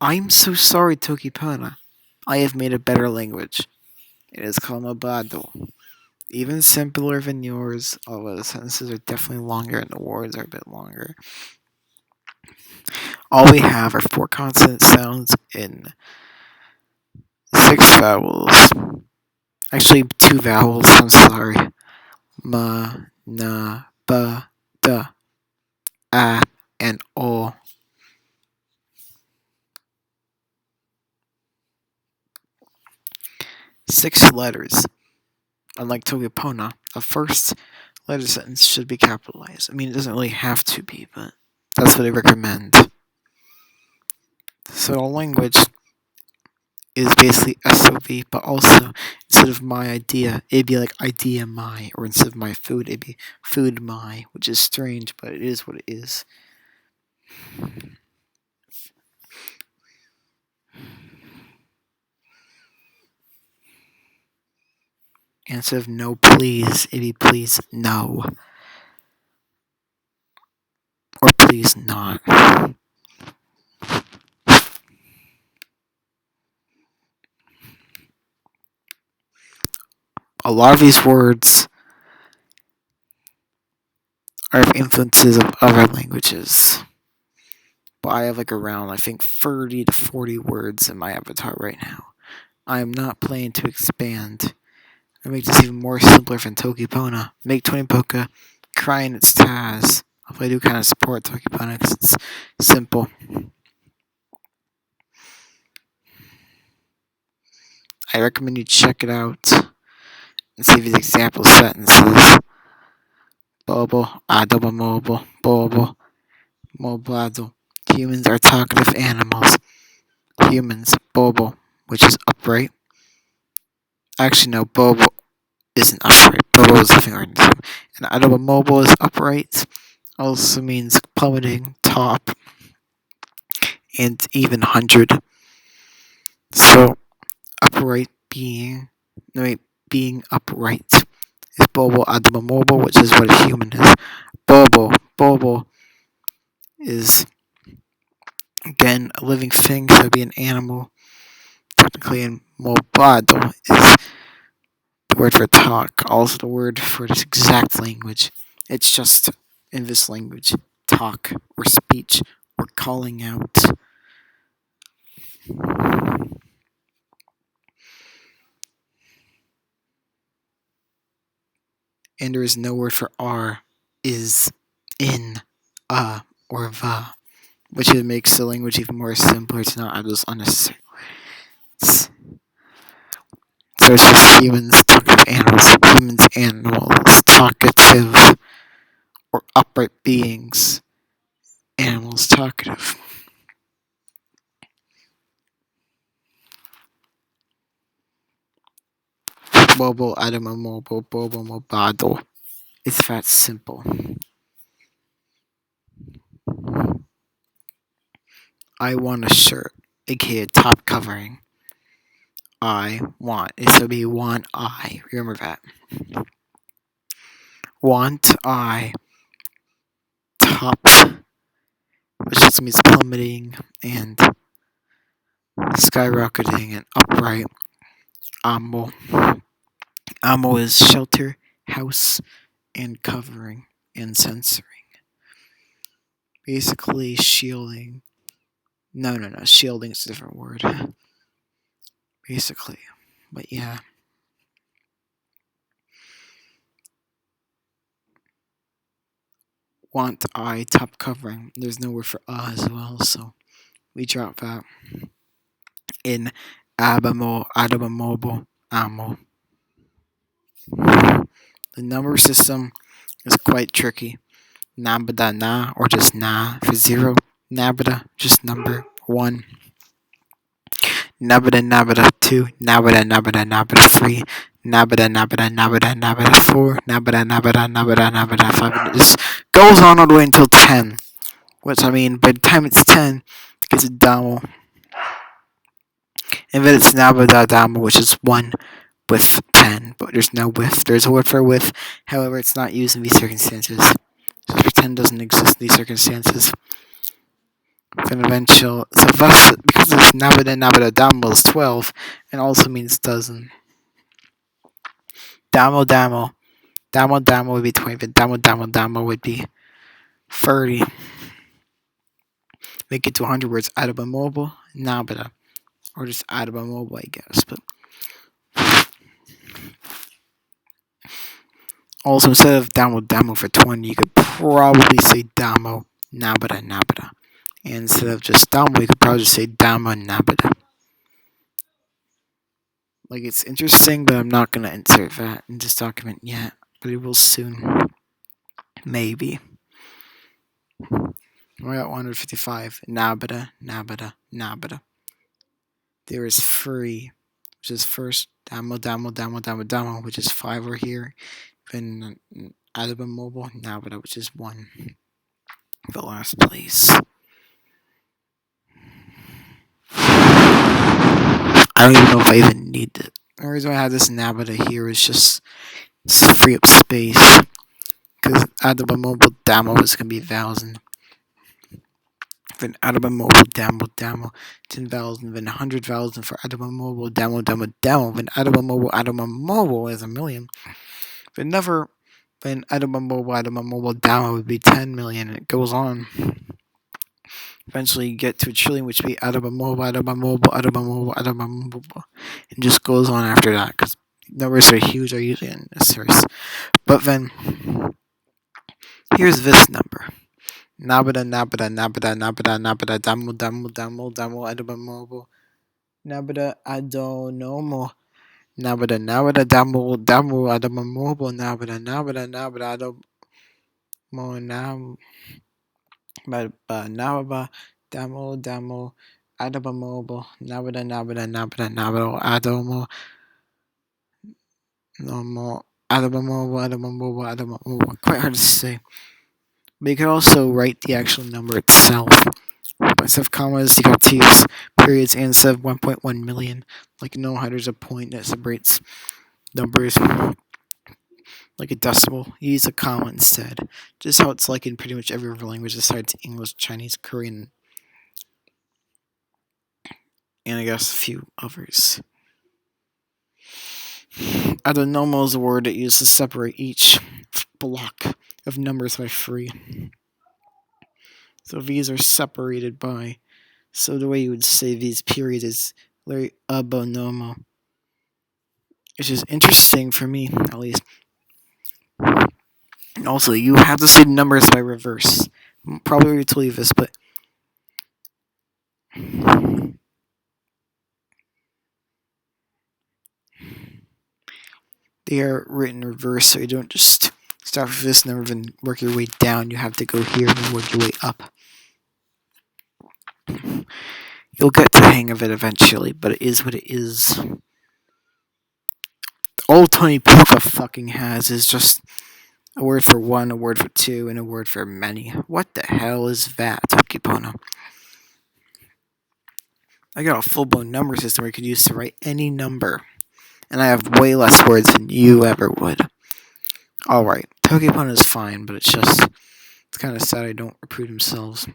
I'm so sorry, Toki Pona. I have made a better language. It is called Mobado. Even simpler than yours, although the sentences are definitely longer and the words are a bit longer. All we have are four consonant sounds in six vowels. Actually, two vowels, I'm sorry. Ma, na, ba, da, a, and o. Six letters. Unlike Toki Pona, the first letter sentence should be capitalized. I mean, it doesn't really have to be, but that's what I recommend. So the language is basically SOV, but also instead of my idea, it'd be like idea my, or instead of my food, it'd be food my, which is strange, but it is what it is. And instead of no please, it'd be please no, or please not. A lot of these words are influences of other languages. But I have like around, I think, 30 to 40 words in my avatar right now. I am not planning to expand. I make this even more simpler than Toki Pona. Make 20 Poka cry in its Taz. Hopefully I do kind of support Toki Pona because it's simple. I recommend you check it out and see these example sentences. Bobo, adobo mobo, bobo, mobado. Humans are talkative animals. Humans, bobo, which is upright. Actually, no, bobo isn't upright. Bobo is living organism. And adobo mobile is upright. Also means plummeting, top, and even 100. So, upright being, no wait, being upright is bobo adobo mobile, which is what a human is. Bobo is, again, a living thing, so it'd be an animal. Technically, and mobado is the word for talk, also the word for this exact language. It's just, in this language, talk, or speech, or calling out. And there is no word for R, is, in, or va, which makes the language even more simpler to not add those unnecessary words. So it's just humans, talkative animals, humans, animals, talkative, or upright beings, animals, talkative. Bobo, adamo, mobo, bobo, mobado. It's that simple. I want a shirt, aka top covering. I want. So it'll be want I. Remember that. Want I. Top, which just means plummeting and skyrocketing and upright. Amo. Amo is shelter, house, and covering and censoring. Basically, shielding. No. Shielding is a different word. Basically. But yeah. Want I top covering. There's no word for as well, so we drop that. In abamo, adabamobo, amo. The number system is quite tricky. Nabada na, or just na for 0. Nabada, just number 1. Nabada 2. Nabada 3. Nabada 4. Nabada 5. It just goes on all the way until 10. Which, I mean, by the time it's 10, it gets a damo. And then it's nabada damo, which is 1 with 10, but there's no with. There's a word for with, however, it's not used in these circumstances. So pretend doesn't exist in these circumstances. Then eventual. So thus, because it's Nabada Nabada Damo is 12, and also means dozen. Damo Damo. Damo Damo would be 20, but Damo Damo Damo would be 30. Make it to 100 words. Adaba Mobile, Nabada. Or just Adaba Mobile, I guess. But also, instead of Damo Damo for 20, you could probably say Damo Nabada Nabada. And instead of just Damo, you could probably just say Damo Nabada. Like, it's interesting, but I'm not going to insert that in this document yet. But it will soon. Maybe. We're at 155. Nabada, Nabada, Nabada. There is free, which is first. Damo, Damo, Damo, Damo, Damo, which is 5 over here. Then Adaba Mobile, Nabada, which is 1. The last place. I don't even know if I even need it. The reason I have this Nabada here is just to free up space. Because Adaba Mobile Damo is going to be 1,000. Then Adaba Mobile Damo Damo 10,000. Then 100,000 for Adaba Mobile Damo Damo Damo. Then Adaba Mobile is 1,000,000. Then Adaba Mobile Damo would be 10 million, and it goes on. Eventually, you get to a trillion, which would be Adaba Mobile, Adaba Mobile, Adaba Mobile, Adaba Mobile, and just goes on after that because numbers are huge, are usually in a series. But then, here's this number. Nabada, Nabada, Nabada, Nabada, Nabada, Damo, Damo, Damo, Damo, Adaba Mobile, Nabada, Adonomo, Nabada, Nabada, Damo, Damo, Adaba Mobile, Nabada, Nabada, Nabada, Adamo, Nam. Nababa, Damo, Damo, Adaba Mobile, Nabada, Nabada, Nabada, Nabado, Adomo, Nomo, Adaba Mobile, Adaba Mobile, Adaba Mobile. Quite hard to say. But you could also write the actual number itself. But instead of commas, you got to use periods, and instead of 1.1 million, like no there's a point that separates numbers, like a decimal. You use a comma instead. Just how it's like in pretty much every other language besides English, Chinese, Korean, and I guess a few others. Adonomo is a word that used to separate each block of numbers by 3. So these are separated by. So the way you would say these periods is very abonomo. Which is interesting for me, at least. And also, you have to say numbers by reverse. Probably already told you this, but they are written in reverse, so you don't just start with this number and work your way down. You have to go here and work your way up. You'll get the hang of it eventually, but it is what it is. All Toki Pona fucking has is just a word for 1, a word for 2, and a word for many. What the hell is that, Toki Pona? I got a full-blown number system where you could use to write any number. And I have way less words than you ever would. Alright, Toki Pona is fine, but it's kind of sad I don't recruit themselves.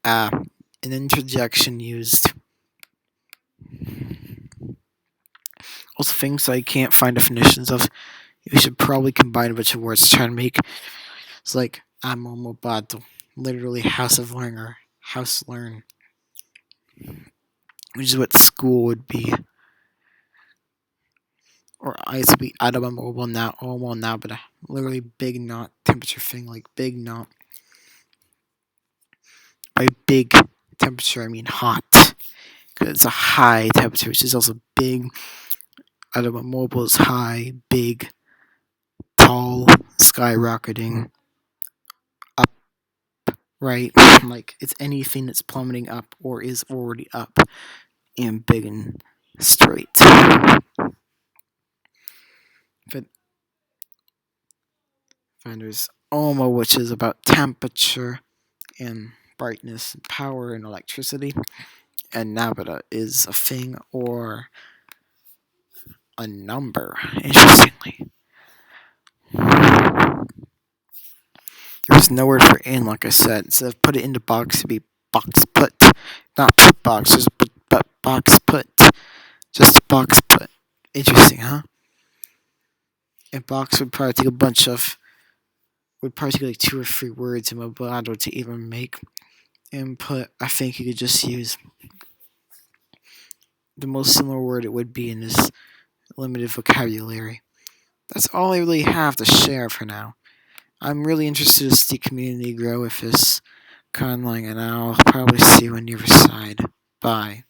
An interjection used. Also, things I can't find definitions of. We should probably combine a bunch of words to try to make. It's like Mobado, literally house of learner, house learn, which is what school would be. Or I used to be Adaba Mobile now, now, but literally big knot temperature thing, like big knot. By big temperature, I mean hot, because it's a high temperature, which is also big. Adaba Mobile is high, big, tall, skyrocketing, up, right? Like it's anything that's plummeting up or is already up and big and straight. Then there's Omo, which is about temperature and brightness and power and electricity. And Nabata is a thing or a number, interestingly. There was no word for in, like I said. Instead of put it in the box, it'd be box put. Not put boxes, but box put. Just box put. Interesting, huh? And box would probably take would probably take like 2 or 3 words in Mobado to even make. And put, I think you could just use the most similar word it would be in this limited vocabulary. That's all I really have to share for now. I'm really interested to see community grow with this conlang, and I'll probably see you on the other side. Bye.